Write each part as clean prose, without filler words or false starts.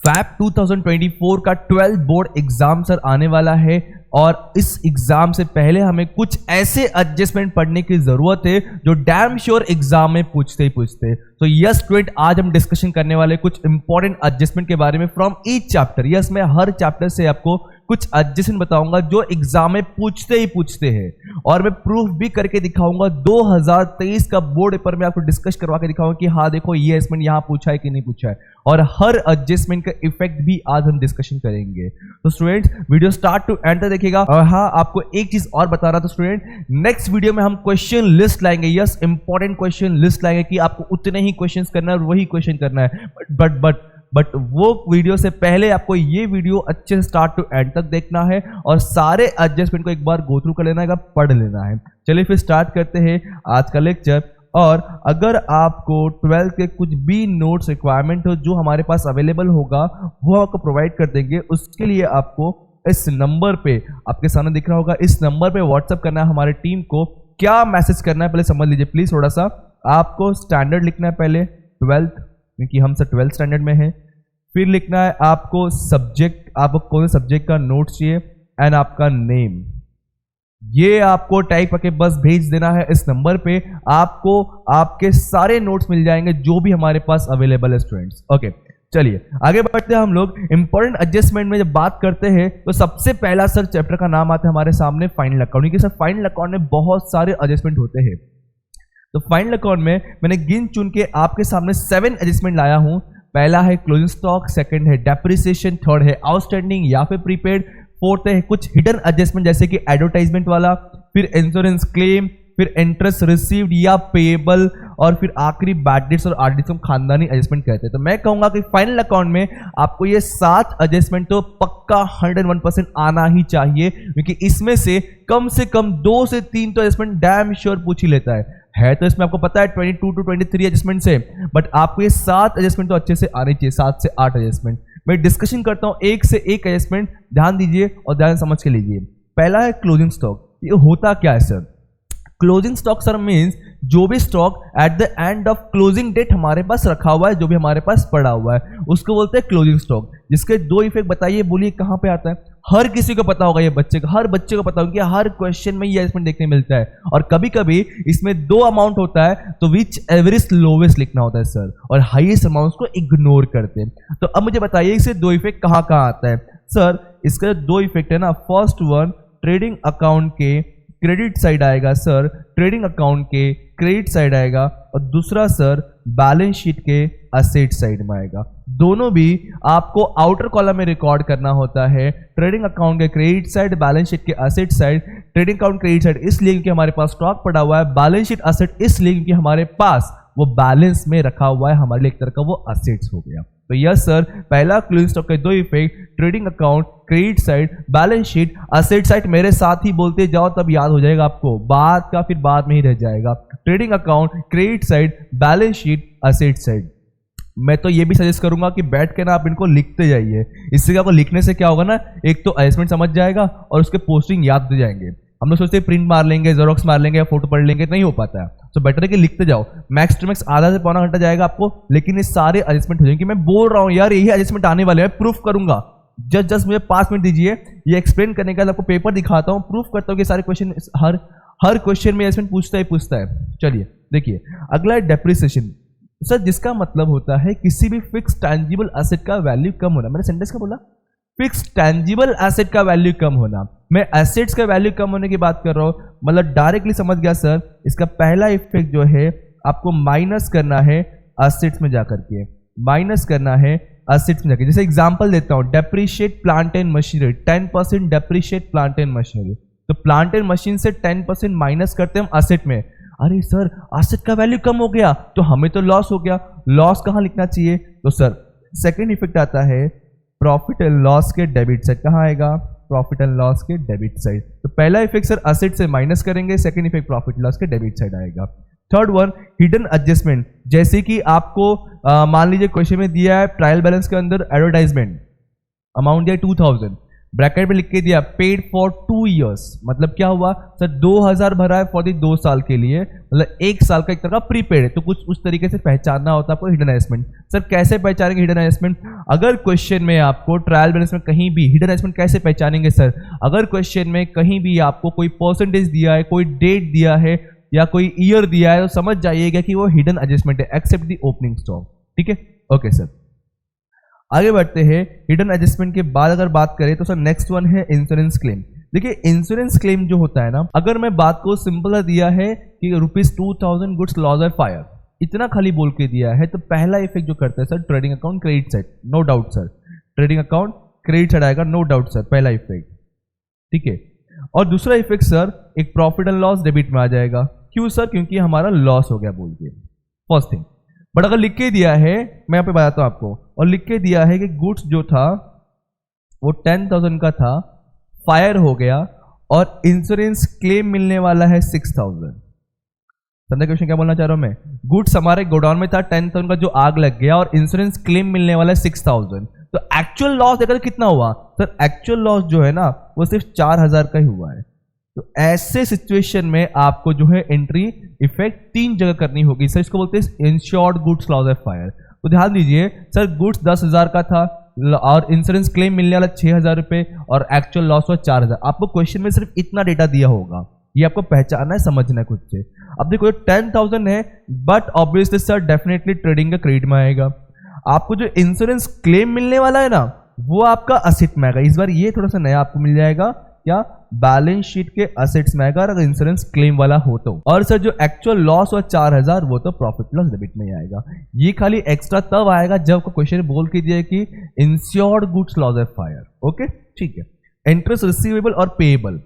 Fab 2024 का 12th board exam sir आने वाला है और इस एग्जाम से पहले हमें कुछ ऐसे एडजस्टमेंट पढ़ने की जरूरत है जो डैम श्योर एग्जाम में पूछते ही पूछते। तो यस स्टूडेंट, आज हम डिस्कशन करने वाले कुछ इंपॉर्टेंट एडजस्टमेंट के बारे में फ्रॉम ईच चैप्टर। यस, मैं हर चैप्टर से आपको कुछ एडजस्टमेंट बताऊंगा जो एग्जाम में पूछते ही पूछते हैं और मैं प्रूफ भी करके दिखाऊंगा। 2023 का बोर्ड पेपर में आपको डिस्कस करवा के दिखाऊंगा कि हाँ देखो ये एडजस्टमेंट यहां पूछा है कि नहीं पूछा है, और हर एडजस्टमेंट का इफेक्ट भी आज हम डिस्कशन करेंगे। तो students, video start to end तक देखिएगा। और हाँ, आपको एक चीज और बता रहा था स्टूडेंट, नेक्स्ट वीडियो में हम क्वेश्चन लिस्ट लाएंगे। यस, इंपॉर्टेंट क्वेश्चन लिस्ट लाएंगे कि आपको उतने ही क्वेश्चन करना है और वही क्वेश्चन करना है। बट वो वीडियो से पहले आपको ये वीडियो अच्छे से स्टार्ट टू एंड तक देखना है और सारे एडजस्टमेंट को एक बार गो थ्रू कर लेना है, पढ़ लेना है। चलिए फिर स्टार्ट करते हैं आज का लेक्चर। और अगर आपको 12th के कुछ भी नोट्स रिक्वायरमेंट हो जो हमारे पास अवेलेबल होगा वो आपको प्रोवाइड कर देंगे। उसके लिए आपको इस नंबर पे, आपके सामने दिख रहा होगा, इस नंबर पे व्हाट्सएप करना है हमारे टीम को। क्या मैसेज करना है पहले समझ लीजिए प्लीज थोड़ा सा। आपको स्टैंडर्ड लिखना है पहले 12th, क्योंकि हम सब 12th स्टैंडर्ड में हैं। फिर लिखना है आपको सब्जेक्ट, आपको कौन से सब्जेक्ट का नोट्स चाहिए, एंड आपका नेम। ये आपको टाइप करके बस भेज देना है इस नंबर पे। आपको आपके सारे नोट्स मिल जाएंगे जो भी हमारे पास अवेलेबल है स्टूडेंट्स। ओके, चलिए आगे बढ़ते हैं हम लोग। इंपॉर्टेंट एडजस्टमेंट में जब बात करते हैं तो सबसे पहला सर चैप्टर का नाम आता है हमारे सामने फाइनल अकाउंट, क्योंकि सर फाइनल अकाउंट में बहुत सारे एडजस्टमेंट होते हैं। तो फाइनल अकाउंट में मैंने गिन चुन के आपके सामने 7 एडजस्टमेंट लाया हूं। पहला है क्लोजिंग स्टॉक, सेकंड है डेप्रिसिएशन, थर्ड है आउटस्टैंडिंग या फिर प्रीपेड, फोर्थ है कुछ हिडन एडजस्टमेंट जैसे कि एडवर्टाइजमेंट वाला, फिर इंश्योरेंस क्लेम, फिर इंटरेस्ट रिसीव्ड या पेएबल, और फिर आखिरी बैड डेट्स और आरडीएस को खानदानी एडजस्टमेंट कहते हैं। तो मैं कहूंगा कि फाइनल अकाउंट में आपको ये 7 एडजस्टमेंट तो पक्का 101% आना ही चाहिए, क्योंकि इसमें से कम 2 से 3 तो एडजस्टमेंट डैम श्योर पूछ ही लेता है। तो इसमें आपको पता है 22 to 23 एडजस्टमेंट से, बट आपको ये 7 एडजस्टमेंट तो अच्छे से आने चाहिए, 7 से 8 एडजस्टमेंट। मैं डिस्कशन करता हूं एक से एक एडजस्टमेंट, ध्यान दीजिए और ध्यान समझ के लीजिए। पहला है क्लोजिंग स्टॉक। ये होता क्या है sir? Closing stock sir means जो भी stock at the end of closing date हमारे पास रखा हुआ है, जो भी हमारे पास पड़ा हुआ है, उसको बोलते हैं क्लोजिंग स्टॉक। जिसके 2 इफेक्ट बताइए, बोलिए कहां पे आता है? हर किसी को पता होगा, ये बच्चे को, हर बच्चे को पता होगा कि हर क्वेश्चन में ये एडजस्टमेंट देखने मिलता है। और कभी कभी इसमें 2 अमाउंट होता है, तो विच एवरेज लोवेस्ट लिखना होता है सर, और हाईएस्ट अमाउंट को इग्नोर करते हैं। तो अब मुझे बताइए इसे 2 इफेक्ट कहां आता है सर? इसका 2 इफेक्ट है ना, फर्स्ट वन ट्रेडिंग अकाउंट के क्रेडिट साइड आएगा सर, ट्रेडिंग अकाउंट के क्रेडिट साइड आएगा, और दूसरा सर बैलेंस शीट के असेट साइड में आएगा। दोनों भी आपको आउटर कॉलम में रिकॉर्ड करना होता है। ट्रेडिंग अकाउंट के क्रेडिट साइड, बैलेंस शीट के asset side. Trading account credit side इसलिए क्योंकि हमारे पास स्टॉक पड़ा हुआ है, बैलेंस शीट असेट इसलिए क्योंकि हमारे पास वो बैलेंस में रखा हुआ है, हमारे लिए एक तरह का वो असेट्स हो गया। तो यस सर, पहला क्लोजिंग स्टॉक के 2 effect, trading account credit side, balance sheet asset side. मेरे साथ ही बोलते जाओ तब याद हो जाएगा आपको, बात का फिर बाद में ही रह जाएगा। Trading account credit side, balance sheet asset side. मैं तो ये भी सजेस्ट करूंगा कि बैठ के ना आप इनको लिखते जाइए। इससे आपको लिखने से क्या होगा ना, एक तो एडजस्टमेंट समझ जाएगा और उसके पोस्टिंग याद हो जाएंगे। हम लोग सोचते हैं प्रिंट मार लेंगे, जेरोक्स मार लेंगे या फोटो पढ़ लेंगे, नहीं हो पाता है। तो बेटर है कि लिखते जाओ। मैक्स टू मैक्स आधा से पौना घंटा जाएगा आपको, लेकिन ये सारे एडजस्टमेंट हो जाएंगे। मैं बोल रहा हूँ यार यही एडजस्टमेंट आने वाले हैं, प्रूफ करूंगा। जस्ट मुझे 5 मिनट दीजिए, ये एक्सप्लेन करने के बाद आपको पेपर दिखाता हूँ, प्रूफ करता हूँ कि सारे क्वेश्चन हर क्वेश्चन में एडजस्टमेंट पूछता है। चलिए देखिए, अगला है डेप्रिसिएशन सर, जिसका मतलब होता है किसी भी फिक्स टैंजिबल एसेट का वैल्यू कम होना। मैंने सेंटेंस क्या बोला? फिक्स टैंजिबल एसेट का वैल्यू कम होना। मैं एसेट्स का वैल्यू कम होने की बात कर रहा हूं, मतलब डायरेक्टली समझ गया सर। इसका पहला इफेक्ट जो है आपको माइनस करना है एसेट्स में जाकर के, माइनस करना है एसेट्स में जाकर। जैसे एग्जांपल देता हूं, depreciate plant and machinery, 10% depreciate plant and machinery. तो प्लांट एंड मशीन से 10% माइनस करते हैं हम एसेट में। अरे सर एसेट का वैल्यू कम हो गया तो हमें तो लॉस हो गया, लॉस कहां लिखना चाहिए? तो सर सेकेंड इफेक्ट आता है प्रॉफिट एंड लॉस के डेबिट साइड। कहां आएगा? प्रॉफिट एंड लॉस के डेबिट साइड। तो पहला इफेक्ट सर एसेट से माइनस करेंगे, सेकंड इफेक्ट प्रॉफिट लॉस के डेबिट साइड आएगा। थर्ड वन हिडन एडजस्टमेंट, जैसे कि आपको मान लीजिए क्वेश्चन में दिया है ट्रायल बैलेंस के अंदर एडवर्टाइजमेंट अमाउंट दिया 2000, ब्रैकेट में लिख के दिया पेड फॉर 2 years, मतलब क्या हुआ सर 2000 भरा है फॉर दी 2 साल के लिए, मतलब 1 साल का एक तरह का प्रीपेड है। तो कुछ उस तरीके से पहचानना होता है आपको हिडन एडजस्टमेंट। सर कैसे पहचानेंगे हिडन एडजस्टमेंट? अगर क्वेश्चन में आपको ट्रायल बैलेंस में कहीं भी हिडन एडजस्टमेंट कैसे पहचानेंगे सर? अगर क्वेश्चन में कहीं भी आपको कोई परसेंटेज दिया है, कोई डेट दिया है या कोई ईयर दिया है, तो समझ जाइएगा कि वो हिडन एडजस्टमेंट है, एक्सेप्ट दी ओपनिंग स्टॉक। ठीक है, ओके सर। आगे बढ़ते हैं। हिडन एडजस्टमेंट के बाद अगर बात करें तो सर नेक्स्ट वन है इंश्योरेंस क्लेम। देखिए इंश्योरेंस क्लेम जो होता है ना, अगर मैं बात को सिंपल दिया है कि ₹2000 गुड्स लॉस बाय फायर, इतना खाली बोल के दिया है, तो पहला इफेक्ट जो करता है sir trading account credit side, no doubt sir, trading account credit side आएगा, नो डाउट सर, पहला इफेक्ट। ठीक है, और दूसरा इफेक्ट सर एक प्रॉफिट एंड लॉस डेबिट में आ जाएगा। क्यों सर? क्योंकि हमारा लॉस हो गया बोल के, फर्स्ट थिंग। बट अगर लिख के दिया है, मैं यहाँ पे बताता हूं आपको, और लिख के दिया है कि गुड्स जो था वो 10,000 का था, फायर हो गया और इंश्योरेंस क्लेम मिलने वाला है 6,000। समझे क्वेश्चन क्या बोलना चाह रहा हूं मैं? गुड्स हमारे गोडाउन में था 10,000 का जो आग लग गया और इंश्योरेंस क्लेम मिलने वाला है 6,000, तो एक्चुअल लॉस देखा कितना हुआ सर? एक्चुअल लॉस जो है ना वो सिर्फ 4,000 का ही हुआ है। तो ऐसे सिचुएशन में आपको जो है एंट्री इफेक्ट 3 जगह करनी होगी सर, इसको बोलते हैं insured goods loss by fire. तो ध्यान दीजिए सर, गुड्स 10,000 का था और इंश्योरेंस क्लेम मिलने वाला 6,000 रुपए और एक्चुअल लॉस हुआ 4,000। आपको क्वेश्चन में सिर्फ इतना डेटा दिया होगा, ये आपको पहचानना है, समझना है खुद से। अब देखो 10,000 है, but obviously sir definitely trading का क्रेडिट में आएगा। आपको जो इंश्योरेंस क्लेम मिलने वाला है ना, वो आपका असेट में आएगा। इस बार ये थोड़ा सा नया आपको मिल जाएगा, क्या बैलेंस शीट के असेट्स में आएगा अगर इंश्योरेंस क्लेम वाला हो तो। और सर जो एक्चुअल लॉस हुआ 4,000, वो तो प्रॉफिट लॉस डेबिट में ही आएगा। ये खाली एक्स्ट्रा तब आएगा जब आपको क्वेश्चन बोल के दिया कि insured goods loss by fire. Okay ठीक है। इंटरेस्ट रिसीवेबल और पेएबल,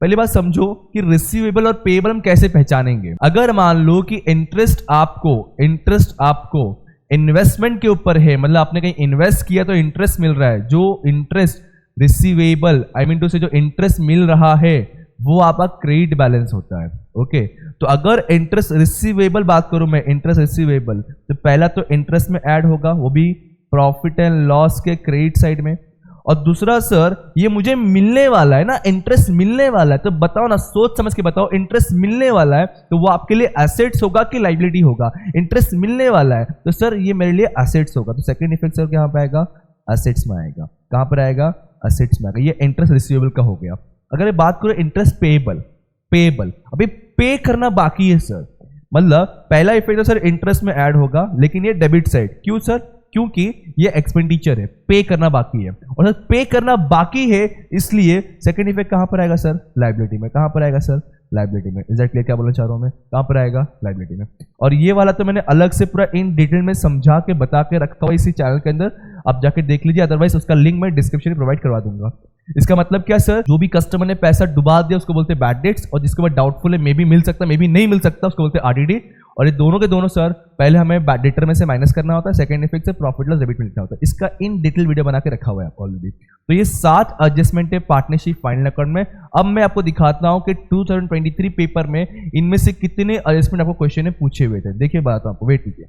पहली बात समझो कि रिसीवेबल और पेएबल हम कैसे पहचानेंगे। अगर मान लो कि इंटरेस्ट आपको इन्वेस्टमेंट के ऊपर है, मतलब आपने कहीं इन्वेस्ट किया तो इंटरेस्ट मिल रहा है, जो interest receivable I mean to say जो इंटरेस्ट मिल रहा है वो आपका क्रेडिट बैलेंस होता है। ओके, तो अगर इंटरेस्ट रिसीवेबल बात करूं मैं, इंटरेस्ट रिसीवेबल, तो पहला तो इंटरेस्ट में ऐड होगा, वो भी प्रॉफिट एंड लॉस के क्रेडिट साइड में। और दूसरा सर ये मुझे मिलने वाला है ना, इंटरेस्ट मिलने वाला है, तो बताओ ना, सोच समझ के बताओ, इंटरेस्ट मिलने वाला है तो वो आपके लिए एसेट्स होगा कि लाइबिलिटी होगा? इंटरेस्ट मिलने वाला है तो सर ये मेरे लिए एसेट्स होगा। तो सेकंड इफेक्ट सर कहां पे आएगा? एसेट्स में आएगा। कहां पर आएगा? एसेट्स में आएगा। ये इंटरेस्ट रिसीवेबल का हो गया। अगर बात करो इंटरेस्ट पेएबल, अभी पे करना बाकी है सर, मतलब पहला इफेक्ट तो सर इंटरेस्ट में ऐड होगा, लेकिन ये डेबिट साइड। क्यों सर? क्योंकि ये एक्सपेंडिचर है, पे करना बाकी है, और सर पे करना बाकी है इसलिए सेकंड इफेक्ट कहां पर आएगा सर? लायबिलिटी में। कहां पर आएगा सर? लायबिलिटी में। एग्जैक्टली क्या बोलना चाह रहा हूं मैं, कहां पर आएगा? लायबिलिटी में। और ये वाला तो मैंने अलग से पूरा इन डिटेल में समझा के बता के रखा हुआ इसी चैनल के अंदर, आप जाके देख लीजिए, अदरवाइज उसका लिंक मैं डिस्क्रिप्शन में प्रोवाइड करवा दूंगा। इसका मतलब क्या सर? जो भी कस्टमर ने पैसा डुबा दिया उसको बोलते हैं बैड डेट्स, और जिसके बाद डाउटफुल है, मे बी मिल सकता, मे बी नहीं मिल सकता, उसको बोलते हैं आरडीडी। और ये दोनों के दोनों सर पहले हमें बैड डेटर में से माइनस करना होता है, सेकंड इफेक्ट से प्रॉफिट लॉस डेबिट में लिखना होता है। इसका इन डिटेल वीडियो बना के रखा हुआ है ऑलरेडी। तो ये 7 एडजस्टमेंट है पार्टनरशिप फाइनल अकाउंट में। अब मैं आपको दिखाता हूं कि 2023 पेपर में इनमें से कितने एडजस्टमेंट आपको क्वेश्चन में पूछे हुए थे। देखिए बताता हूं आपको, वेट कीजिए।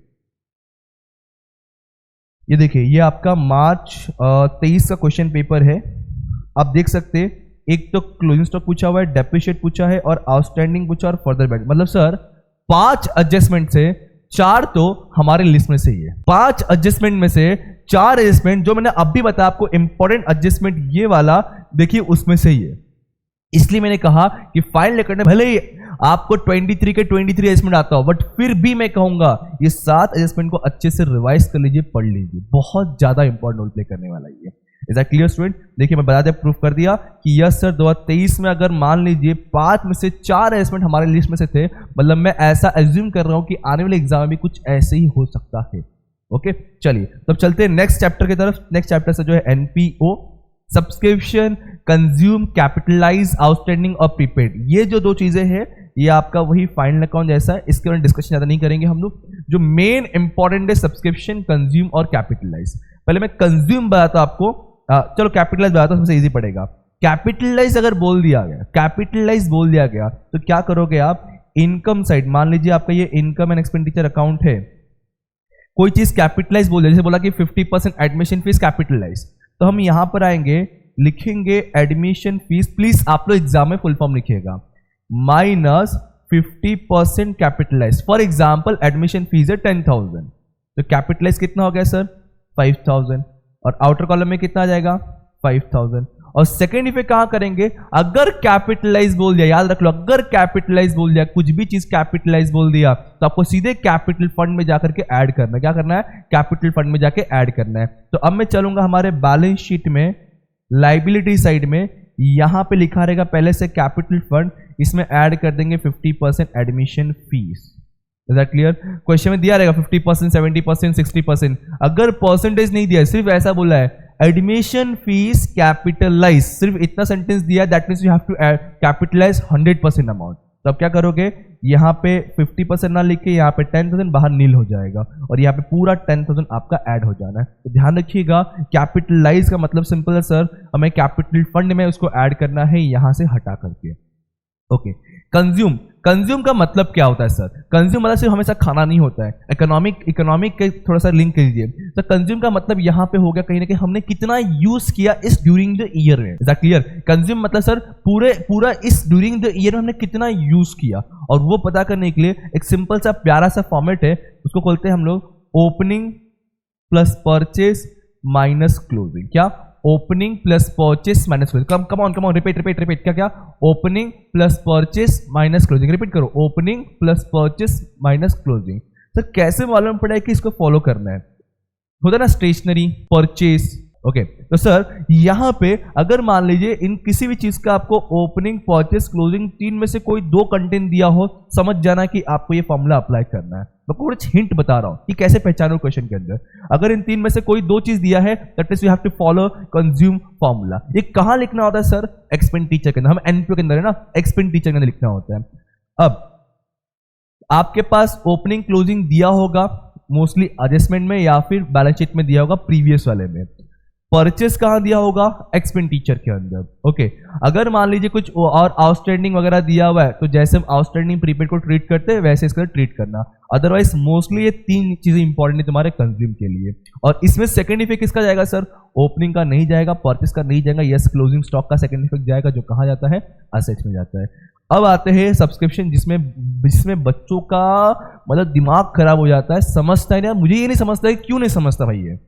ये देखिए, ये आपका मार्च 23 का क्वेश्चन पेपर है। आप देख सकते हैं, एक तो क्लोजिंग स्टॉक पूछा हुआ है, डेप्रिशिएट पूछा है, और आउटस्टैंडिंग पूछा, और फर्दर बैड। मतलब सर 5 एडजस्टमेंट से 4 तो हमारे लिस्ट में से ही है। 5 एडजस्टमेंट में से 4 एडजस्टमेंट जो मैंने अभी बताया आपको, इंपॉर्टेंट एडजस्टमेंट ये वाला देखिए उसमें से ही है। इसलिए मैंने कहा कि फाइनल करने भले ही आपको 23 के 23 एडजस्टमेंट आता हो, बट फिर भी मैं कहूंगा ये 7 एडजस्टमेंट को अच्छे से रिवाइज कर लीजिए, पढ़ लीजिए, बहुत ज्यादा इंपॉर्टेंट रोल प्ले करने वाला है। Is that clear student? देखिए मैं बता दिया, प्रूफ कर दिया कि यस सर 2023 में अगर मान लीजिए 5 में से 4 एडजस्टमेंट हमारे लिस्ट में से थे, मतलब मैं ऐसा एज्यूम कर रहा हूं कि आने वाले एग्जाम में भी कुछ ऐसे ही हो सकता है। ओके चलिए तब चलते हैं नेक्स्ट चैप्टर की तरफ। नेक्स्ट चैप्टर से जो है NPO, subscription, consume, capitalize, outstanding और प्रीपेड। ये जो 2 चीजें हैं ये आपका वही फाइनल अकाउंट जैसा है, इसके बारे में डिस्कशन ज्यादा नहीं करेंगे हम लोग। जो मेन इंपॉर्टेंट है सब्सक्रिप्शन, कंज्यूम और कैपिटलाइज। पहले मैं कंज्यूम बताता आपको, चलो कैपिटलाइज बताता हूं, सबसे इजी पड़ेगा। कैपिटलाइज अगर बोल दिया गया, कैपिटलाइज बोल दिया गया तो क्या करोगे आप? इनकम साइड, मान लीजिए आपका ये इनकम एंड एक्सपेंडिचर अकाउंट है, कोई चीज कैपिटलाइज बोल दिया, जैसे बोला कि 50% एडमिशन फीस कैपिटलाइज, तो हम यहां पर आएंगे, लिखेंगे एडमिशन फीस, प्लीज आप लोग एग्जाम में फुल फॉर्म लिखिएगा, minus 50% capitalize. For example admission fees है 10,000, तो कैपिटलाइज कितना हो गया सर 5,000, और आउटर कॉलम में कितना आ जाएगा 5,000। और सेकेंड इफेक्ट कहां करेंगे, अगर कैपिटलाइज बोल दिया, याद रख लो, अगर कैपिटलाइज बोल दिया, कुछ भी चीज कैपिटलाइज बोल दिया, तो आपको सीधे कैपिटल फंड में जाकर के ऐड करना है। क्या करना है, कैपिटल फंड में जाके ऐड करना है। तो अब मैं चलूंगा हमारे बैलेंस शीट में, लाइबिलिटी साइड में, यहां पे लिखा रहेगा पहले से कैपिटल फंड, इसमें ऐड कर देंगे 50% admission fees. Is that clear? Question में दिया रहेगा 50%, 70%, 60%। अगर परसेंटेज नहीं दिया, सिर्फ ऐसा बोला है एडमिशन फीस कैपिटलाइज, सिर्फ इतना सेंटेंस दिया, that means you have to capitalize 100% amount. तो अब क्या करोगे, यहाँ पे 50% ना लिख के यहाँ पे 10,000 बाहर नील हो जाएगा, और यहाँ पे पूरा 10,000 आपका ऐड हो जाना है। तो ध्यान रखिएगा, कैपिटलाइज का मतलब सिंपल है सर, हमें कैपिटल फंड में उसको ऐड करना है यहां से हटा करके। ओके, कंज्यूम, कंज्यूम का मतलब क्या होता है सर? कंज्यूम मतलब सिर्फ हमेशा खाना नहीं होता है, इकोनॉमिक के थोड़ा सा लिंक कीजिए। तो कंज्यूम का मतलब यहां पे हो गया कहीं ना कहीं हमने कितना यूज किया इस ड्यूरिंग द ईयर में। Is that clear? कंज्यूम मतलब सर पूरा इस ड्यूरिंग द ईयर में हमने कितना यूज किया, और वो पता करने के लिए एक सिंपल सा प्यारा सा फॉर्मेट है, उसको खोलते हैं हम लोग, opening plus purchase minus closing. क्या? Opening plus purchase minus closing. Come on repeat. क्या opening plus purchase minus closing, repeat करो, opening plus purchase minus closing. Sir कैसे मालूम पड़ा है कि इसको फॉलो करना है? होता है ना स्टेशनरी, परचेस। ओके, तो सर यहां पे अगर मान लीजिए इन किसी भी चीज का आपको ओपनिंग, परचेस, क्लोजिंग, तीन में से कोई दो कंटेंट दिया हो, समझ जाना कि आपको ये फॉर्मूला अप्लाई करना है। मैं कुछ हिंट बता रहा हूं कि कैसे पहचानो क्वेश्चन के अंदर। अगर इन तीन में से कोई दो चीज दिया है, that means you have to follow consume formula. ये कहां लिखना होता है सर? एक्सपेंडिचर के अंदर, हम एनपीओ के अंदर है ना, एक्सपेंडिचर के अंदर लिखना होता है। अब आपके पास ओपनिंग क्लोजिंग दिया होगा मोस्टली एडजस्टमेंट में या फिर बैलेंस शीट में दिया होगा प्रीवियस वाले में। परचेस कहां दिया होगा? एक्सपेंडिचर के अंदर। ओके, अगर मान लीजिए कुछ और आउटस्टैंडिंग वगैरह दिया हुआ है, तो जैसे हम आउटस्टैंडिंग प्रीपेड को ट्रीट करते हैं वैसे इसका ट्रीट करना। अदरवाइज मोस्टली ये तीन चीजें इंपॉर्टेंट है तुम्हारे कंज्यूम के लिए। और इसमें सेकंड इफेक्ट किसका जाएगा सर? ओपनिंग का नहीं जाएगा, परचेस का नहीं जाएगा, यस क्लोजिंग स्टॉक का सेकंड इफेक्ट जाएगा, जो कहा जाता है असेट्स में जाता है। अब आते हैं सब्सक्रिप्शन, जिसमें बच्चों का मतलब दिमाग खराब हो जाता है, समझता है ना, मुझे ये नहीं समझता है, क्यों नहीं समझता भाई? ये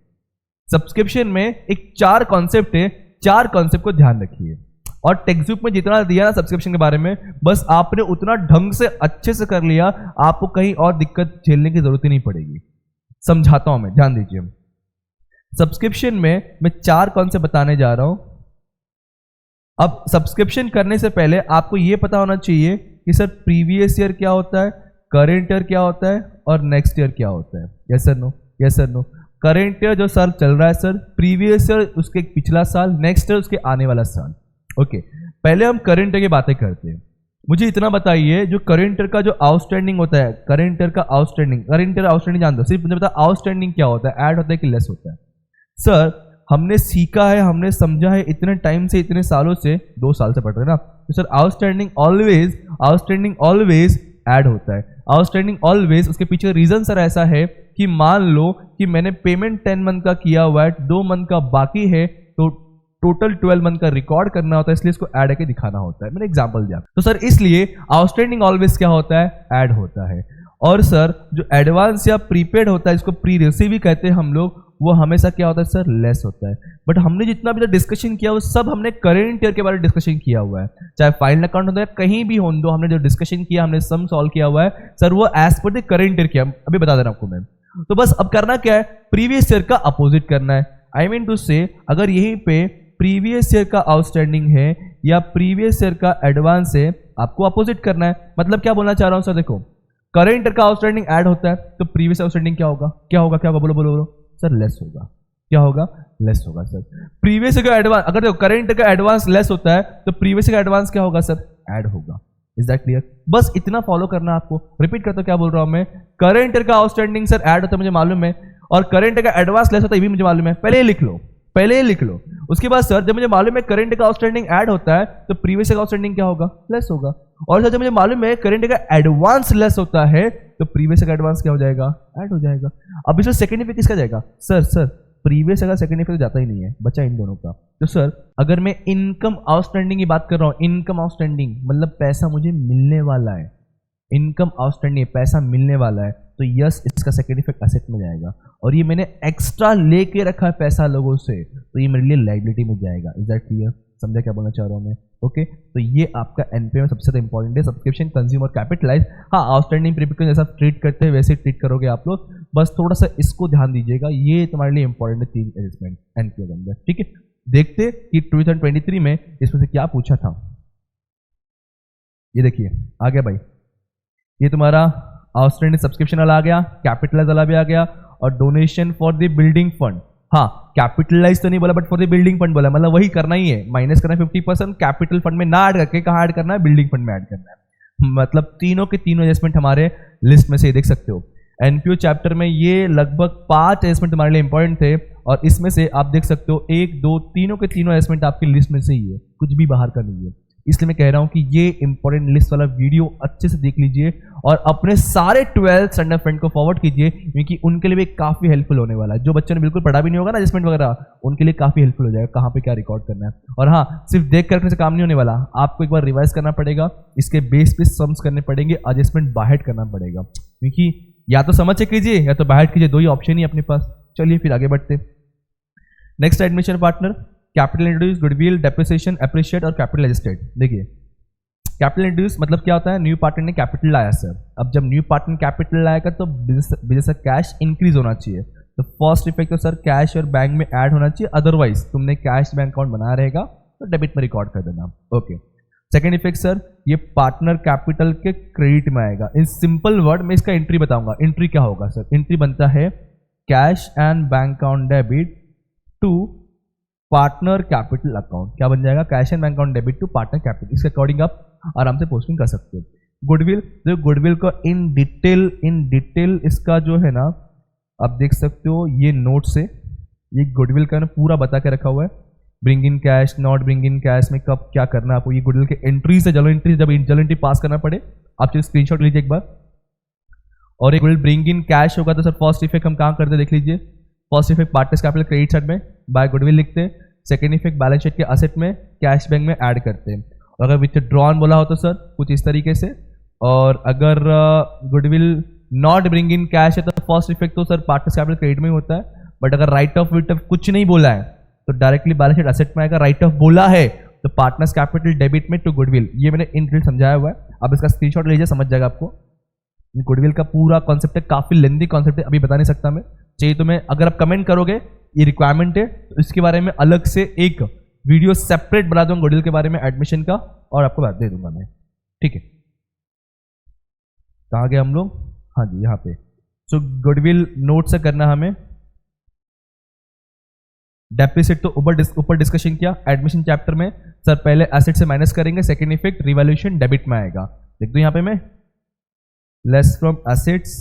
सब्सक्रिप्शन में एक 4 कॉन्सेप्ट है, 4 कॉन्सेप्ट को ध्यान रखिए। और टेक्स्ट बुक में जितना दिया ना सब्सक्रिप्शन के बारे में, बस आपने उतना ढंग से अच्छे से कर लिया, आपको कहीं और दिक्कत झेलने की जरूरत ही नहीं पड़ेगी। समझाता हूं मैं, ध्यान दीजिए। सब्सक्रिप्शन में मैं 4 कॉन्सेप्ट बताने जा रहा हूं। अब सब्सक्रिप्शन करने से पहले आपको यह पता होना चाहिए कि सर प्रीवियस ईयर क्या होता है, करेंट ईयर क्या होता है, और नेक्स्ट ईयर क्या होता है। Yes sir no? Yes sir no? Current year जो सर चल रहा है सर, प्रीवियस ईयर उसके पिछला साल, नेक्स्ट ईयर उसके आने वाला साल। ओके, पहले हम करेंट ईयर की बातें करते हैं। मुझे इतना बताइए, जो करेंट ईयर का जो आउटस्टैंडिंग होता है, करेंट ईयर का आउटस्टैंडिंग जानते हो? सिर्फ मुझे बता, आउटस्टैंडिंग क्या होता है? ऐड होता है कि लेस होता है? सर हमने सीखा है, हमने समझा है इतने टाइम से, इतने सालों से, 2 साल से पढ़ रहे हैं ना, तो सर आउटस्टैंडिंग ऑलवेज ऐड होता है। आउटस्टैंडिंग ऑलवेज, उसके पीछे रीजन सर ऐसा है कि मान लो कि मैंने पेमेंट 10 मंथ का किया हुआ है, 2 मंथ का बाकी है, तो टोटल 12 मंथ का रिकॉर्ड करना होता है, इसलिए इसको ऐड करके दिखाना होता है। मैंने एग्जांपल दिया, तो सर इसलिए आउटस्टैंडिंग ऑलवेज क्या होता है? ऐड होता है। और सर जो एडवांस या प्रीपेड होता है, इसको प्री रिसीव भी कहते हैं हम लोग, वो हमेशा क्या होता है सर? लेस होता है। बट हमने जितना भी डिस्कशन किया वो सब हमने करेंट ईयर के बारे में डिस्कशन किया हुआ है, चाहे फाइनल अकाउंट होता है कहीं भी हो, हमने जो डिस्कशन किया, हमने सम सॉल्व किया हुआ है सर, वो as per the current year किया। अभी बता दे रहा हूं आपको मैं। तो बस अब करना क्या है? प्रीवियस ईयर का अपोजिट करना है। आई मीन टू से, अगर यहीं पे प्रीवियस ईयर का आउटस्टैंडिंग है या प्रीवियस ईयर का एडवांस है, आपको अपोजिट करना है। मतलब क्या बोलना चाह रहा हूं सर? देखो, करेंट ईयर का आउटस्टैंडिंग ऐड होता है, तो प्रीवियस आउटस्टैंडिंग क्या होगा? बोलो सर? लेस होगा। क्या होगा? लेस होगा सर। प्रीवियस ईयर का एडवांस, अगर देखो करेंट ईयर का एडवांस लेस होता है, तो प्रीवियस ईयर का एडवांस क्या होगा सर? ऐड होगा। Is that clear? बस इतना फॉलो करना आपको। रिपीट करता हूं क्या बोल रहा हूं मैं। करेंट ईयर का आउटस्टैंडिंग सर ऐड होता है, मुझे मालूम है, और करेंट ईयर का एडवांस लेस होता है, ये भी मुझे मालूम है। पहले ही लिख लो। उसके बाद सर जब मुझे मालूम है करेंट का आउटस्टैंडिंग ऐड होता है, तो प्रीवियस का आउटस्टैंडिंग क्या होगा? लेस होगा। और सर जब मुझे मालूम है करेंट का एडवांस लेस होता है, तो प्रीवियस का एडवांस क्या हो जाएगा? ऐड हो जाएगा। अब इसमें सेकंड इफेक्ट किसका जाएगा? सर प्रीवियस अगर सेकंड इफेक्ट जाता ही नहीं है, बचा इन दोनों का। तो सर अगर मैं इनकम आउटस्टैंडिंग की बात कर रहा हूँ, इनकम आउटस्टैंडिंग मतलब पैसा मुझे मिलने वाला है, इनकम आउटस्टैंडिंग पैसा मिलने वाला है, तो यस इसका सेकंड इफेक्ट एसेट में जाएगा। और ये मैंने एक्स्ट्रा लेके रखा है पैसा लोगों से, तो ये मेरे लिए लायबिलिटी में जाएगा। Is that clear? समझा क्या बोलना चाह रहा हूँ मैं? ओके, तो ये आपका एनपीए में सबसे ज्यादा इंपॉर्टेंट है, सब्सक्रिप्शन, कंज्यूमर, कैपिटलाइज। हाँ, आउटस्टैंडिंग प्रीपेड जैसा ट्रीट करते हैं वैसे ट्रीट करोगे आप लोग, बस थोड़ा सा इसको ध्यान दीजिएगा, ये तुम्हारे लिए इंपॉर्टेंट है 3 एडजस्टमेंट एनपीए के अंदर। ठीक है, देखते कि 2023 में इसमें से क्या पूछा था। ये देखिए आ गया भाई, ये तुम्हारा आउटस्टैंडिंग सब्सक्रिप्शन वाला आ गया, कैपिटलाइज वाला भी आ गया, और donation for the building fund. हाँ, कैपिटलाइज तो नहीं बोला but for the building fund बोला, मतलब वही करना ही है, माइनस करना है 50%, कैपिटल फंड में ना ऐड करके कहाँ ऐड करना है, बिल्डिंग फंड में ऐड करना है। मतलब तीनों के तीनों एडजस्टमेंट हमारे लिस्ट में से देख सकते हो। एनपीओ चैप्टर में ये लगभग 5 एडजस्टमेंट तुम्हारे लिए इंपॉर्टेंट थे, और इसमें से आप देख सकते हो 1 2 तीनों के तीनों एडजस्टमेंट आपकी लिस्ट में से ही है, कुछ भी बाहर का नहीं है। इसलिए मैं कह रहा हूं कि ये इंपॉर्टेंट लिस्ट वाला वीडियो अच्छे से देख लीजिए और अपने सारे 12 स्टैंडर्ड फ्रेंड को फॉरवर्ड कीजिए, क्योंकि उनके लिए भी काफी हेल्पफुल होने वाला है। जो बच्चों ने बिल्कुल पढ़ा भी नहीं होगा ना एडजस्टमेंट वगैरह, उनके लिए काफी हेल्पफुल हो जाएगा कहाँ पे क्या रिकॉर्ड करना है। और हाँ, सिर्फ देख कर रखने से काम नहीं होने वाला, आपको एक बार रिवाइज करना पड़ेगा, इसके बेस पे सम्स करने पड़ेंगे, एडजस्टमेंट बाहर करना पड़ेगा, क्योंकि या तो समझ से कीजिए या तो बाहर कीजिए, दो ही ऑप्शन ही अपने पास। चलिए फिर आगे बढ़ते। Next admission partner, capital introduce, goodwill, depreciation, appreciate और कैपिटल एडजस्टेड। देखिए कैपिटल इंट्रोड्यूस मतलब क्या होता है, न्यू पार्टनर ने कैपिटल लाया सर। अब जब न्यू पार्टनर कैपिटल लाएगा तो बिजनेस का कैश इंक्रीज होना चाहिए, तो फर्स्ट इफेक्ट तो सर कैश और बैंक में ऐड होना चाहिए, अदरवाइज तुमने कैश बैंक अकाउंट बनाया रहेगा तो डेबिट में रिकॉर्ड कर देना। ओके, सेकेंड इफेक्ट सर, ये पार्टनर कैपिटल के क्रेडिट में आएगा। इन सिंपल वर्ड में इसका एंट्री बताऊंगा। एंट्री क्या होगा सर? एंट्री बनता है cash and bank account debit to partner capital account. क्या बन जाएगा? Cash and bank account debit to partner capital. इसके अकॉर्डिंग आप आराम से पोस्टिंग कर सकते हो। गुडविल, जो गुडविल का इन डिटेल इसका जो है ना, आप देख सकते हो ये नोट से, ये गुडविल का ना पूरा बता के रखा हुआ है। Bring in cash, not bring in cash में कब क्या करना है आपको, ये गुडविल के एंट्री से जर्नल एंट्री, जब जर्नल एंट्री पास करना पड़े आप चलिए स्क्रीनशॉट लीजिए एक बार। और एक गुडविल ब्रिंग इन कैश होगा तो सर फर्स्ट इफेक्ट हम कहाँ करते देख लीजिए। First effect partners capital credit side में बाय गुडविल लिखते हैं, सेकेंड इफेक्ट बैलेंस शीट के असेट में कैश बैंक में ऐड करते हैं। और अगर विथड्रॉन बोला हो तो सर कुछ इस तरीके से, और अगर goodwill not bring in cash है तो फर्स्ट इफेक्ट तो सर पार्टनर्स कैपिटल क्रेडिट में ही होता है, बट अगर राइट ऑफ विट कुछ नहीं बोला है तो डायरेक्टली बैलेंस शीट असेट में आएगा। राइट ऑफ बोला है तो पार्टनर्स कैपिटल डेबिट में टू गुडविल। ये मैंने इन डिटेल समझाया हुआ है, अब इसका स्क्रीनशॉट लीजिए, समझ जाएगा आपको। गुडविल का पूरा कॉन्सेप्ट है, काफी लेंथी कॉन्सेप्ट है, अभी बता नहीं सकता मैं, चाहिए तो मैं, अगर आप कमेंट करोगे ये रिक्वायरमेंट है तो इसके बारे में अलग से एक वीडियो सेपरेट बना दूंगा गुडविल के बारे में एडमिशन का, और आपको बात दे दूंगा मैं। ठीक है, कहाँ गए हम लोग? हाँ जी, यहाँ पे। सो गुडविल नोट से करना हमें, डेप्रिसिएट तो ऊपर डिस्कशन किया एडमिशन चैप्टर में सर। पहले एसेट से माइनस करेंगे, सेकेंड इफेक्ट रिवैल्यूएशन डेबिट में आएगा। देख दो यहाँ पे मैं, लेस फ्रॉम एसेट्स,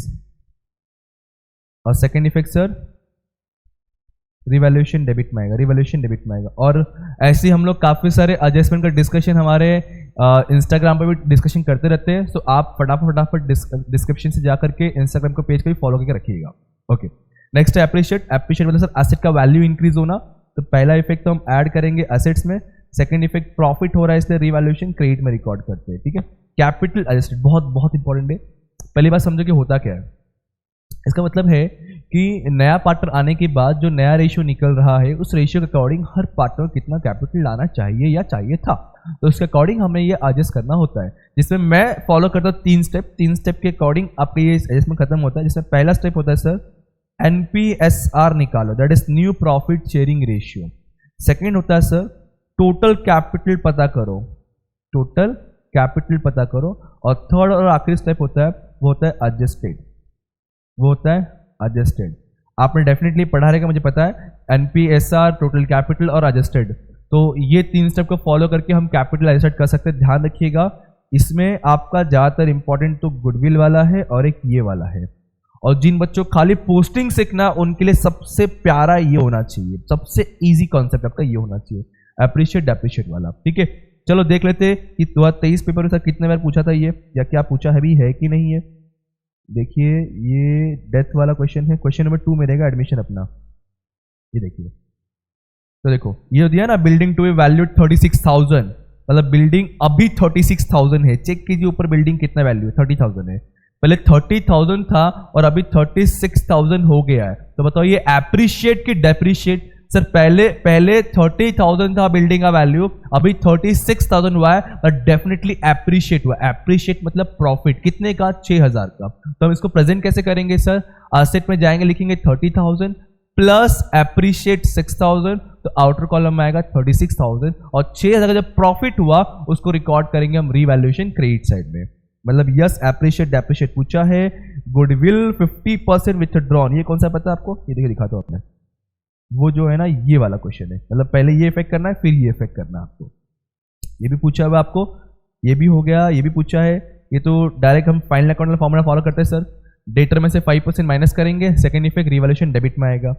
और second effect sir revaluation debit में आएगा, रिवैल्यूएशन डेबिट में आएगा। और ऐसे ही हम लोग काफी सारे एडजस्टमेंट का डिस्कशन हमारे इंस्टाग्राम पर भी डिस्कशन करते रहते हैं, सो आप फटाफट डिस्क्रिप्शन से जाकर के इंस्टाग्राम को पेज को भी फॉलो करके रखिएगा। ओके, नेक्स्ट है एप्रिशिएट। एप्रिशिएट मतलब सर एसेट का वैल्यू इंक्रीज होना, तो पहला इफेक्ट तो हम ऐड करेंगे एसेट्स में, सेकंड इफेक्ट प्रॉफिट हो रहा है इसलिए रिवैल्यूएशन क्रेडिट में रिकॉर्ड करते हैं। ठीक है, कैपिटल एडजस्टेड बहुत इंपॉर्टेंट है। पहली बात समझो कि होता क्या है, इसका मतलब है कि नया पार्टनर आने के बाद जो नया रेशियो निकल रहा है उस रेशियो के अकॉर्डिंग हर पार्टनर कितना कैपिटल लाना चाहिए या चाहिए था, तो उसके अकॉर्डिंग हमें ये एडजस्ट करना होता है, जिसमें मैं फॉलो करता हूँ 3 स्टेप। 3 स्टेप के अकॉर्डिंग आपका ये एडजस्टमेंट खत्म होता है, जिसमें पहला स्टेप होता है सर NPSR निकालो, that is new profit sharing ratio. Second होता है सर टोटल कैपिटल पता करो, टोटल कैपिटल पता करो। और थर्ड और आखिरी स्टेप होता है वो होता है एडजस्टेड, वो होता है एडजस्टेड। आपने डेफिनेटली पढ़ा रहेगा, मुझे पता है, NPSR, टोटल कैपिटल और एडजस्टेड। तो ये 3 स्टेप को फॉलो करके हम कैपिटल एडजस्ट कर सकते हैं। ध्यान रखिएगा, इसमें आपका ज़्यादातर इंपॉर्टेंट तो गुडविल वाला है और एक ये वाला है। और जिन बच्चों खाली पोस्टिंग सीखना उनके लिए सबसे प्यारा ये होना चाहिए, सबसे ईजी कॉन्सेप्ट आपका ये होना चाहिए, अप्रिशिएट डेप्रिशिएट वाला। ठीक है, चलो देख लेते हैं कि 2023 पेपर में सर कितने बार पूछा था ये, या क्या पूछा है भी है कि नहीं है। देखिए ये डेथ वाला क्वेश्चन है, क्वेश्चन नंबर 2 में रहेगा एडमिशन अपना। ये देखिए, तो देखो ये दिया ना, बिल्डिंग टू बी वैल्यूड 36,000, मतलब बिल्डिंग अभी 36,000 है। चेक कीजिए ऊपर बिल्डिंग कितना वैल्यू है, 30,000 है। पहले 30,000 था और अभी 36,000 हो गया है। तो बताओ ये एप्रिशिएट की डेप्रिशिएट? सर पहले 30,000 था बिल्डिंग का वैल्यू, अभी 36,000 हुआ है, बट डेफिनेटली एप्रिशिएट हुआ। एप्रिशिएट मतलब प्रॉफिट कितने का, 6,000 का। तो हम इसको प्रेजेंट कैसे करेंगे सर? एसेट में जाएंगे, लिखेंगे 30,000 प्लस एप्रिशिएट 6,000, तो आउटर कॉलम में आएगा 36,000 और 6,000 का जब प्रॉफिट हुआ उसको रिकॉर्ड करेंगे हम रीवैल्यूएशन क्रेडिट साइड में। मतलब यस एप्रिशिएट डेप्रिशिएट पूछा है। गुडविल 50% विथड्रॉन, ये कौन सा पता है आपको? ये देखिए दिखाता हूं आपने, वो जो है ना ये वाला क्वेश्चन है। मतलब पहले ये इफेक्ट करना है फिर ये इफेक्ट करना है आपको। ये भी पूछा हुआ आपको, ये भी हो गया, ये भी पूछा है। ये तो डायरेक्ट हम फाइनल अकाउंट फॉर्मूला फॉलो करते हैं सर। डेटर में से 5% माइनस करेंगे, सेकंड इफेक्ट रिवैल्यूएशन डेबिट में आएगा।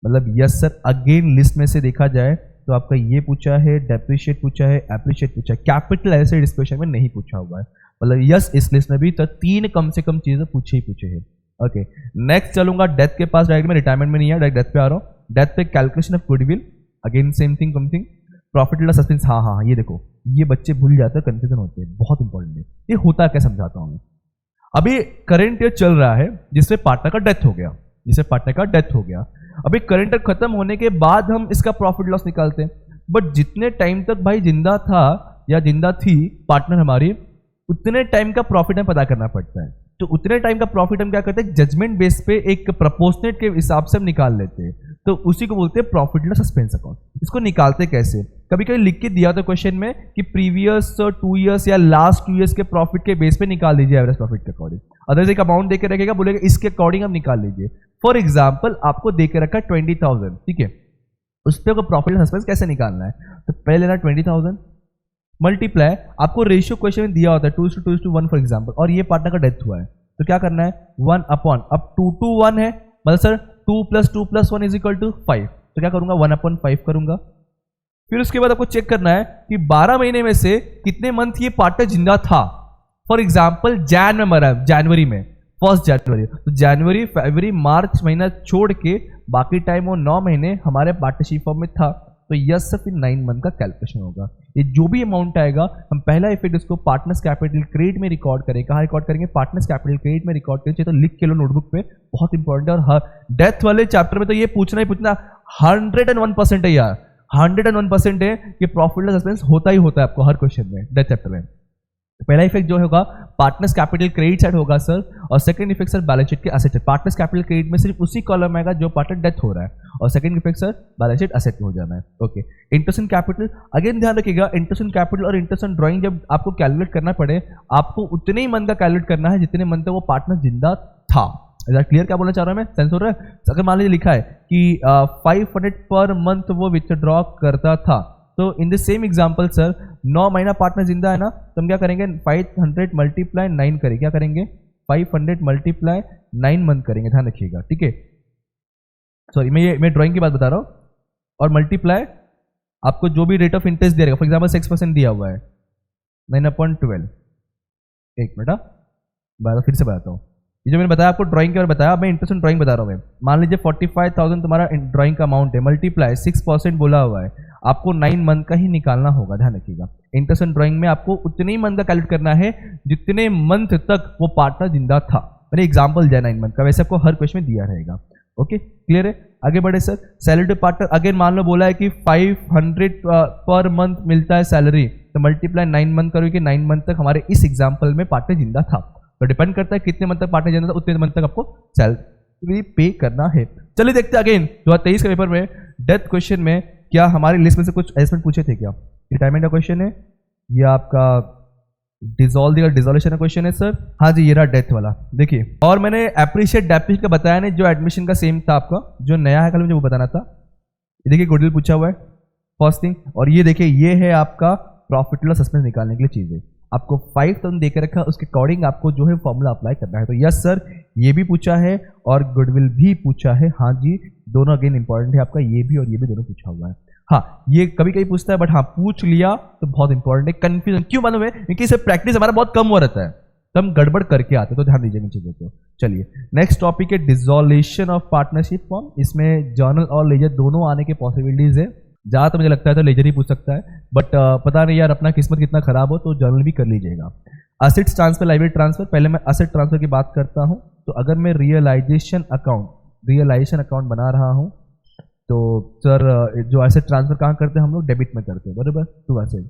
मतलब यस सर अगेन लिस्ट में से देखा जाए तो आपका ये पूछा है, डेप्रिशिएट पूछा है, एप्रिशिएट पूछा है, कैपिटल एसेट इस क्वेश्चन में नहीं पूछा हुआ है। मतलब यस इस लिस्ट में भी तो 3 कम से कम चीजें पूछे ही पूछे हैं। ओके नेक्स्ट चलूंगा डेथ के पास, डायरेक्ट में रिटायरमेंट में नहीं है, डायरेक्ट डेथ पे आ रहा हूँ। डेथ पे calculation of goodwill, again same thing something, profit loss suspense. हाँ ये देखो ये बच्चे भूल जाते हैं, कंफ्यूजन होते हैं, बहुत इंपॉर्टेंट है ये। होता क्या समझाता हूँ मैं। अभी करंट ईयर चल रहा है जिससे पार्टनर का डेथ हो गया, अभी करंट ईयर खत्म होने के बाद हम इसका प्रॉफिट लॉस निकालते हैं। बट जितने टाइम तक भाई जिंदा था या जिंदा थी पार्टनर हमारी, उतने टाइम का प्रॉफिट हमें पता करना पड़ता है। तो उतने टाइम का प्रॉफिट हम क्या करते हैं, जजमेंट बेस पे एक प्रपोर्शनेट के हिसाब से हम निकाल लेते हैं। तो उसी को बोलते हैं प्रॉफिट लॉस सस्पेंस अकाउंट। इसको निकालते कैसे? कभी कभी लिख के दिया था क्वेश्चन में कि प्रीवियस 2 ईयर्स या लास्ट 2 ईयर्स के प्रॉफिट के बेस पे निकाल लीजिए एवरेज प्रॉफिट के अकॉर्डिंग। अदरवाइज एक अमाउंट देके रखेगा, बोलेगा इसके अकॉर्डिंग आप निकाल लीजिए। फॉर एग्जाम्पल आपको देके रखा 20,000, ठीक है, उस पर प्रॉफिट लॉस सस्पेंस कैसे निकालना है? तो पहले लेना 20,000 मल्टीप्लाई, आपको रेशियो क्वेश्चन में दिया होता है 2:1 फॉर एग्जाम्पल, और ये पार्टनर का डेथ हुआ है तो क्या करना है 1 अपॉन, अब 2 to 1 है, मतलब सर 2 + 2 + 1 = 5, तो क्या करूंगा 1/5 करूंगा। फिर उसके बाद आपको चेक करना है कि 12 महीने में से कितने मंथ ये पार्टनर जिंदा था। फॉर एग्जाम्पल जैन में मरा, जनवरी में 1 जनवरी, तो जनवरी फरवरी मार्च महीना छोड़ के बाकी टाइम वो 9 महीने हमारे पार्टनरशिप फॉर्म में था। तो यस फिर 9 मंथ का कैलकुलेशन होगा। ये जो भी अमाउंट आएगा हम पहला इफेक्ट इसको पार्टनर्स कैपिटल क्रेडिट में रिकॉर्ड करेंगे। कहाँ रिकॉर्ड करेंगे? पार्टनर्स कैपिटल क्रेडिट में रिकॉर्ड करेंगे। तो लिख के लो नोटबुक पे, बहुत इंपॉर्टेंट है। और हर डेथ वाले चैप्टर में तो ये पूछना ही पूछना 101% है यार, 101% है कि प्रॉफिट लॉस सस्पेंस होता ही होता है आपको हर क्वेश्चन में डेथ चैप्टर में। पहला इफेक्ट जो होगा पार्टनर्स कैपिटल क्रेडिट साइड होगा सर, और second effect sir balance sheet के एसेट। पार्टनर्स कैपिटल क्रेडिट में सिर्फ उसी कॉलम आएगा जो पार्टनर डेथ हो रहा है, और second effect sir balance sheet asset में हो जाना है। Okay interest in capital, again ध्यान रखिएगा इंटरेस्ट इन कैपिटल और इंटरेस्ट इन ड्राइंग जब आपको कैलकुलेट करना पड़े, आपको उतने ही मंथ का कैलकुलेट करना है जितने मंथ तक वो पार्टनर जिंदा था। क्लियर क्या बोलना चाह रहा हूं मैं? सेंस हो रहा है? अगर मान लीजिए लिखा है कि 500 पर मंथ वो विथड्रॉ करता था, तो in the same example sir 9 महीना पार्टनर जिंदा है ना, तो हम क्या करेंगे 500 × 9 करेंगे। क्या करेंगे 500 × 9 मंथ करेंगे, ध्यान रखिएगा, ठीक है। सॉरी मैं ड्राइंग की बात बता रहा हूँ। और मल्टीप्लाई आपको जो भी रेट ऑफ इंटरेस्ट दे रहेगा, फॉर एग्जाम्पल 6% दिया हुआ है 9/12। एक मिनट फिर से बताता हूँ। ये जो मैंने बताया आपको ड्राइंग के बारे में बताया, मैं इंटरेस्ट इन ड्राइंग बता रहा हूँ। मैं मान लीजिए 45,000 तुम्हारा ड्राइंग का अमाउंट है, मल्टीप्लाई 6% बोला हुआ है, आपको 9 मंथ का ही निकालना होगा, ध्यान रखिएगा। इंटरेस्ट इन ड्राइंग में आपको उतने ही मंथ का कैलकुलेट करना है जितने मंथ तक वो पार्टनर जिंदा था। मैंने एग्जाम्पल दिया 9 मंथ का, वैसे आपको हर क्वेश्चन में दिया रहेगा। ओके क्लियर है? आगे बढ़े सर। सैलरी पार्टनर, अगेन मान लो बोला है कि 500 पर मंथ मिलता है सैलरी, तो मल्टीप्लाई 9 मंथ करोगे, 9 मंथ तक हमारे इस एग्जाम्पल में पार्टनर जिंदा था। तो डिपेंड करता है कितने मंथ तक पार्टनर जिंदा था, उतने मंथ तक आपको सैलरी पे करना है। चलिए देखते हैं अगेन 2023 के पेपर में डेथ क्वेश्चन में क्या हमारी लिस्ट में से कुछ एस्पेक्ट पूछे थे क्या? रिटायरमेंट का क्वेश्चन है या आपका डिसॉल्यूशन का क्वेश्चन है सर? हाँ जी ये रहा डेथ वाला, देखिए। और मैंने एप्रिशिएट डेप्रिशिएट का बताया नहीं, जो एडमिशन का सेम था आपका, जो नया है कल मुझे वो बताना था। ये देखिए गुडविल पूछा हुआ है फर्स्ट थिंग, और ये देखिए ये है आपका प्रॉफिट लॉस सस्पेंस निकालने के लिए चीजें। आपको 5,000 देकर रखा, उसके अकॉर्डिंग आपको जो है फॉर्मूला अप्लाई करना है। तो यस सर ये भी पूछा है और गुडविल भी पूछा है, हाँ जी दोनों अगेन इंपॉर्टेंट है आपका, ये भी और ये भी दोनों पूछा हुआ है। हाँ ये कभी कभी पूछता है, बट हाँ पूछ लिया तो बहुत इंपॉर्टेंट है। कंफ्यूजन क्यों मालूम है? क्योंकि इसे प्रैक्टिस हमारा बहुत कम हो रहता है। तो हम गड़बड़ करके आते, तो ध्यान दीजिए इन चीजों को। चलिए नेक्स्ट टॉपिक है डिसोल्यूशन ऑफ पार्टनरशिप फॉर्म। इसमें जर्नल और लेजर दोनों आने के पॉसिबिलिटीज है। जहाँ तो मुझे लगता है तो लेजर ही पूछ सकता है, बट पता नहीं यार अपना किस्मत कितना खराब हो, तो जर्नल भी कर लीजिएगा। Assets transfer, liability transfer. पहले मैं असेट ट्रांसफर की बात करता हूँ। तो अगर मैं रियलाइजेशन अकाउंट बना रहा हूँ, तो सर जो एसेट ट्रांसफर कहाँ करते हैं हम लोग, डेबिट में करते हैं, बराबर, टू एसेट।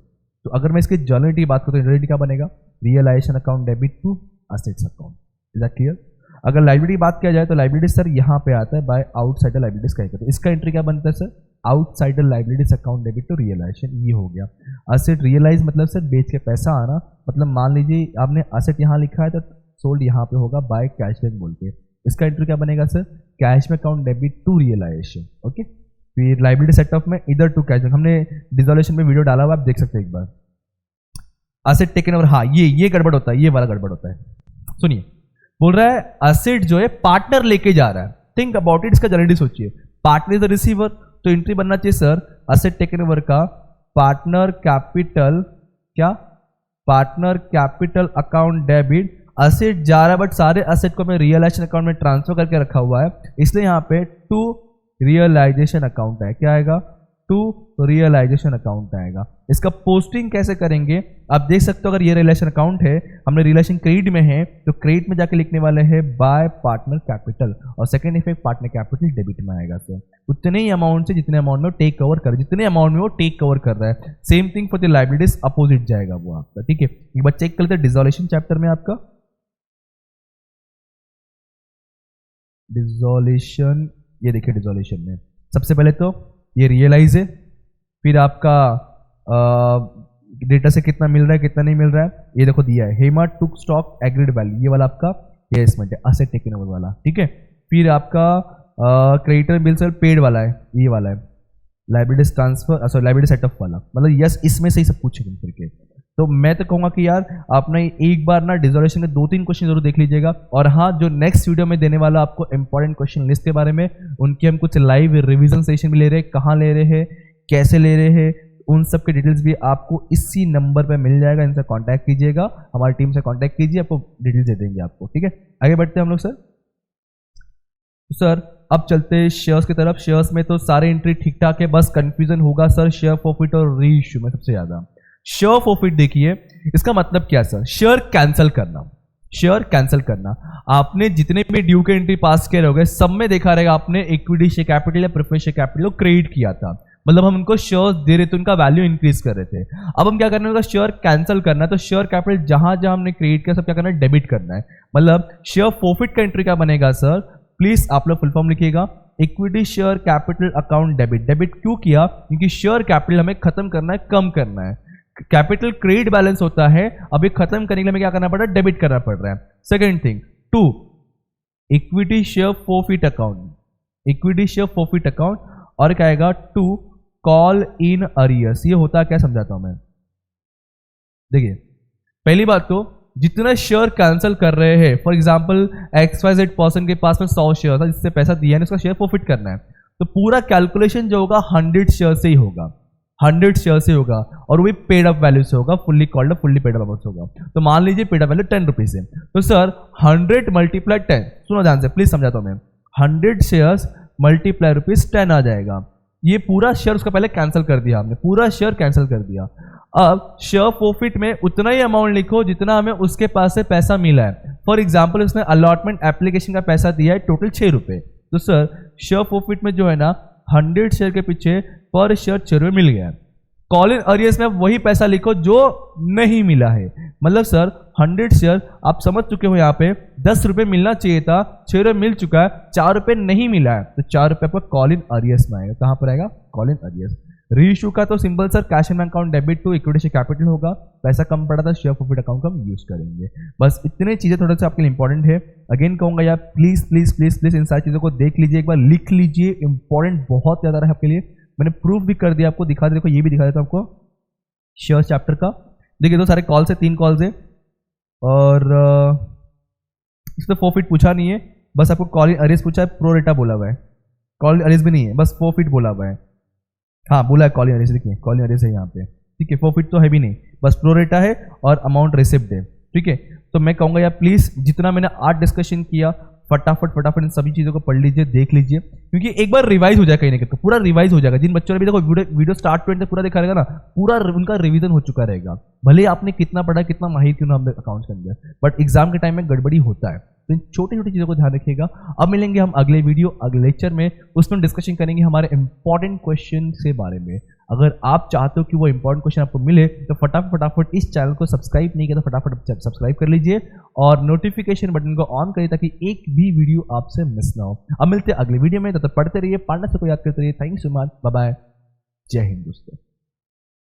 तो अगर मैं इसकी जर्नलिटी की बात करूँ तो जर्नलिटी क्या बनेगा, realization account debit to assets account. Is that clear? अगर लाइबिलिटी की बात किया जाए तो लाइबिलिटी सर यहाँ पे आता है बाय आउटसाइडर लाइबिलिटीज का, तो इसका एंट्री क्या बनता है sir, outsider liabilities account debit to realization. ये हो गया। असेट रियलाइज मतलब सर बेच के पैसा आना, मतलब मान लीजिए आपने असेट यहाँ लिखा है तो सोल्ड यहाँ पे होगा बाय कैश बैक बोल के। इसका एंट्री क्या बनेगा सर, कैश में account debit to realization. Okay, फिर लाइबिलिटी सेट ऑफ में इधर टू कैश बैक, हमने डिसोल्यूशन में वीडियो डाला हुआ, आप देख सकते हैं एक बार। असेट टेकन ओवर, हाँ ये गड़बड़ होता है, ये वाला गड़बड़ होता है। सुनिए, बोल रहा है असेट जो है पार्टनर लेके जा रहा है। थिंक अबाउट इट, इसका जल्दी सोचिए। पार्टनर इज द रिसीवर, तो एंट्री बनना चाहिए सर असेट टेकन ओवर का पार्टनर कैपिटल, क्या, partner capital account debit. Asset जा रहा है बट सारे असेट को मैं रियलाइजेशन अकाउंट में ट्रांसफर करके रखा हुआ है, इसलिए यहाँ पे टू रियलाइजेशन अकाउंट है। क्या आएगा, टू रियलाइजेशन अकाउंट आएगा। इसका पोस्टिंग कैसे करेंगे, आप देख सकते हो। अगर ये रिलेशन अकाउंट है, हमने रिलेशन क्रेडिट में है, तो क्रेडिट में जाके लिखने वाले हैं बाय पार्टनर कैपिटल, और second effect partner capital debit में आएगा सर। उतने ही अमाउंट से जितने अमाउंट में टेक कवर कर, जितने अमाउंट में वो टेक कवर कर रहा है। Same thing for the liabilities, opposite जाएगा वो आपका। ठीक है, एक बार चेक कर लेते हैं डिसोल्यूशन चैप्टर में आपका। डिसोल्यूशन, ये देखिए डिसोल्यूशन में सबसे पहले तो ये रियलाइज है, फिर आपका डेटा से कितना मिल रहा है कितना नहीं मिल रहा है, ये देखो दिया है। हेमा टुक स्टॉक एग्रीड वैल्यू, ये वाला आपका इन्वेस्टमेंट है, असेट टेकन ओवर वाला। ठीक है, फिर आपका क्रेडिटर बिल सेल पेड वाला है, ये वाला है liabilities transfer, sorry liability setup वाला, मतलब यस इसमें से ही सब पूछे घूम फिर के। तो मैं तो कहूँगा कि यार आपने एक बार ना डिसोल्यूशन के 2-3 क्वेश्चन जरूर देख लीजिएगा। और हाँ, जो नेक्स्ट वीडियो में देने वाला आपको इंपॉर्टेंट क्वेश्चन लिस्ट के बारे में, उनकी हम कुछ लाइव रिवीजन सेशन भी ले रहे हैं, कहाँ ले रहे हैं, कैसे ले रहे हैं, उन सब के डिटेल्स भी आपको इसी नंबर पे मिल जाएगा। इनसे कांटेक्ट कीजिएगा, हमारी टीम से कांटेक्ट कीजिए, आपको डिटेल्स दे देंगे आपको। ठीक है, आगे बढ़ते हैं हम लोग सर अब चलते हैं शेयर्स की तरफ। शेयर्स में तो सारे एंट्री ठीक ठाक है, बस कंफ्यूजन होगा सर शेयर प्रॉफिट और री इश्यू में सबसे ज्यादा। शेयर प्रॉफिट देखिए, इसका मतलब क्या सर, शेयर कैंसिल करना। शेयर कैंसिल करना, आपने जितने भी ड्यू के एंट्री पास किए रहोगे सब में देखा रहेगा आपने इक्विटी शेयर कैपिटल या प्रेफरेंस शेयर कैपिटल को क्रेडिट किया था, मतलब हम उनको शेयर्स दे रहे थे, उनका वैल्यू इंक्रीज कर रहे थे। अब हम क्या करना है, उनका शेयर कैंसिल करना है, तो शेयर कैपिटल जहां जहां हमने क्रेडिट किया सब क्या करना है, डेबिट करना है। मतलब शेयर प्रॉफिट का एंट्री क्या बनेगा सर, प्लीज आप लोग फुल फॉर्म लिखिएगा, equity share capital account debit. Debit क्यों किया, क्योंकि शेयर कैपिटल हमें खत्म करना है, कम करना है। कैपिटल क्रेडिट बैलेंस होता है, अभी खत्म करने के लिए हमें क्या करना पड़ रहा है, डेबिट करना पड़ रहा है। Second thing, to equity share profit account, equity share profit account, और क्या आएगा, टू कॉल इन अरियर्स। ये होता है क्या, समझाता हूं मैं। देखिए पहली बात तो जितना शेयर कैंसिल कर रहे हैं, फॉर एग्जांपल XYZ पर्सन के पास में 100 शेयर था जिससे पैसा दिया है, उसका शेयर प्रॉफिट करना है, तो पूरा कैलकुलेशन जो होगा 100 शेयर से ही होगा, 100 शेयर से होगा, और वो भी पेड अप वैल्यू से होगा, fully called fully paid up amount होगा। तो मान लीजिए पेड अप वैल्यू 10 रुपीज है, तो सर 100 मल्टीप्लाई 10, सुनो ध्यान से प्लीज समझाता हूं मैं, 100 शेयर्स मल्टीप्लाई ₹10 आ जाएगा। ये पूरा शेयर उसका पहले कैंसिल कर दिया हमने, पूरा शेयर कैंसिल कर दिया। अब शेयर प्रॉफिट में उतना ही अमाउंट लिखो जितना हमें उसके पास से पैसा मिला है। फॉर एग्जांपल उसने अलॉटमेंट एप्लीकेशन का पैसा दिया है टोटल 6 रुपए, तो सर शेयर प्रॉफिट में जो है ना 100 शेयर के पीछे पर शेयर 6 रुपए मिल गया। कॉल इन अरियर्स में वही पैसा लिखो जो नहीं मिला है, मतलब सर 100 शेयर आप समझ चुके हो, यहाँ पे 10 रुपए मिलना चाहिए था, 6 रुपए मिल चुका है, 4 रुपए नहीं मिला है, तो 4 रुपए आपका कॉल इन अरियर्स में आएगा। कहां पर आएगा, कॉल इन अरियर्स। रीइश्यू का तो simple sir cash in account debit to equity share capital होगा, पैसा कम पड़ा था शेयर प्रॉफिट अकाउंट का हम यूज करेंगे। बस इतने चीजें थोड़ा सा आपके लिए इंपॉर्टेंट है। अगेन कहूंगा यार प्लीज प्लीज प्लीज प्लीज इन सारी चीजों को देख लीजिए, एक बार लिख लीजिए, इंपॉर्टेंट बहुत ज्यादा है आपके लिए। मैंने प्रूफ भी कर दिया आपको, दिखा दे, देखो ये भी दिखा देता हूं आपको शेयर चैप्टर का। देखिए तो सारे कॉल्स है, 3 कॉल्स है, और इसमें प्रॉफिट पूछा नहीं है, बस आपको कॉल इन अरियर्स पूछा है, प्रो रेटा बोला हुआ है, कॉल इन अरियर्स भी नहीं है, बस प्रॉफिट बोला हुआ है। हाँ बोला है कॉल इन अरियर्स, देखिए कॉल इन अरियर्स है यहाँ पे, ठीक है, प्रॉफिट तो है भी नहीं, बस प्रो रेटा है और अमाउंट रिसिप्ट है। ठीक है। तो मैं कहूँगा यार प्लीज़ जितना मैंने आज डिस्कशन किया फटाफट इन सभी चीज़ों को पढ़ लीजिए, देख लीजिए, क्योंकि एक बार रिवाइज हो जाएगा कहीं ना कहीं, तो पूरा रिवाइज हो जाएगा। जिन बच्चों ने भी देखो वीडियो स्टार्ट टू एंड तक पूरा देखा रहेगा ना, पूरा उनका रिवीजन हो चुका रहेगा, भले आपने कितना पढ़ा, कितना माहिर क्यों ना हम अकाउंट्स के अंदर, बट एग्जाम के टाइम में गड़बड़ी होता है। तो इन छोटी छोटी चीज़ों को ध्यान रखिएगा। अब मिलेंगे हम अगले वीडियो, अगले लेक्चर में, उसमें डिस्कशन करेंगे हमारे इंपॉर्टेंट क्वेश्चन से बारे में। अगर आप चाहते हो कि वो इंपॉर्टेंट क्वेश्चन आपको मिले तो फटाफट इस चैनल को सब्सक्राइब नहीं किया तो फटाफट सब्सक्राइब कर लीजिए और नोटिफिकेशन बटन को ऑन करिए ताकि एक भी वीडियो आपसे मिस ना हो। अब मिलते हैं अगले वीडियो में, तब तक पढ़ते रहिए, पढ़ने से को याद करते रहिए। Thank you so much, bye bye, जय हिंद दोस्तों।